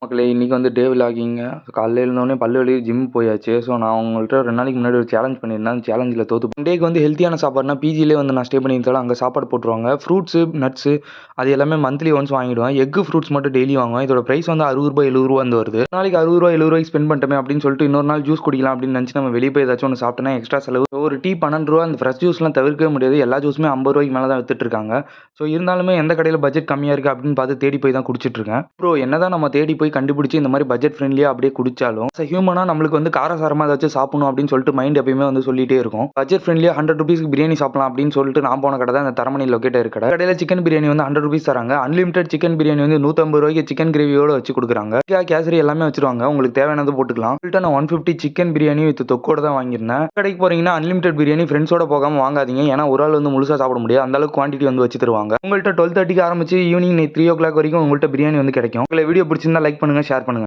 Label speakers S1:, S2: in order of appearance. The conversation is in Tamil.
S1: மக்களே இன்னைக்கு வந்து டே விலாகிங்க. காலையில எழுந்தோனே பல்லு வலி ஜிம் போயாச்சு. ஸோ நான் உங்கள்ட்ட 2 நாளைக்கு முன்னாடி ஒரு சேலஞ்ச் பண்ணியிருந்தேன். அந்த சேலஞ்சில தோத்து டேக்கு வந்து ஹெல்த்தியான சாப்பாடுனா பிஜிலே வந்து நான் ஸ்டே பண்ணியிருந்தாலும் அங்கே சாப்பாடு போட்டுருவாங்க. ஃப்ரூட்ஸு, நட்ஸு அது எல்லாமே மந்த்லி ஒன்ஸ் வாங்கிடுவேன். எக் ஃப்ரூட்ஸ் மட்டும் டெய்லி வாங்குவேன். இதோட பிரைஸ் வந்து ரூ. 60 ரூ. 70 வந்து வருது. நாளைக்கு ரூ. 60 70 ஸ்பெண்ட் பண்ணிட்டோமே அப்படின்னு சொல்லிட்டு இன்னொரு நாள் ஜூஸ் குடிக்கலாம் அப்படின்னு நினச்சி நம்ம வெளியே போய் ஏதாச்சும் ஒன்று சாப்பிட்டோன்னா எக்ஸ்ட்ரா செலவு. ஒரு டீ ரூ. 12 அந்த ஃப்ரெஷ் ஜூஸ்லாம் தவிர்க்கவே முடியாது. எல்லா ஜூஸுமே ரூ. 50 மேலே தான் வித்துட்டு இருக்காங்க. ஸோ இருந்தாலுமே எந்த கடையில் பட்ஜெட் கம்மியாக இருக்குது அப்படின்னு பார்த்து தேடி போய் தான் குடிச்சிட்டு இருக்கேன். ப்ரோ என்னதான் நம்ம தேடி போய் கண்டுபிடிச்சி இந்த மாதிரி பட்ஜெட் ஃப்ரெண்ட்லியாக அப்படியே குடிச்சாலும் ஹியூமனாக நம்மளுக்கு வந்து காரசாரமாக ஏதாச்சும் சாப்பிடணும் அப்படின்னு சொல்லிட்டு மைண்ட் எப்பயுமே வந்து சொல்லிட்டே இருக்கும். பட்ஜெட் ஃப்ரெண்ட்லியாக 100 ருபீஸ்க்கு பிரியாணி சாப்பிடலாம் அப்படின்னு சொல்லிட்டு நான் போன கடை தான் அந்த தரமணி லொக்கேட்டர் கடை. கடையில் சிக்கன் பிரியாணி வந்து 100 ருபீஸ் தராங்க. அன்லிமிடெட் சிக்கன் பிரியாணி வந்து 150 ரூபாய்க்கு சிக்கன் கிரேவியோட வச்சு கொடுக்குறாங்க. கேசரி எல்லாமே வச்சிருவாங்க. உங்களுக்கு தேவையானது போட்டுக்கலாம். நான் 150 சிக்கன் பிரியாணி வித் தொக்கோட தான் வாங்கியிருந்தேன். கடைக்கு போறீங்கன்னா அன்லிமிடெட் பிரியாணி ஃப்ரெண்ட்ஸோட போகாம வாங்காதீங்க. ஏன்னா ஒரு ஆள் வந்து முழுசா சாப்பிட முடியாது. அந்த அளவுக்கு குவான்டிட்டி வந்து வச்சு தருவாங்க. உங்கள்கிட்ட 12:30க்கு ஆரம்பிச்சு ஈவினிங் 3 o'clock வரைக்கும் உங்கள்கிட்ட பிரியாணி வந்து கிடைக்கும். உங்களை வீடியோ பிடிச்சிருந்தா லைக் பண்ணுங்க, ஷேர் பண்ணுங்க.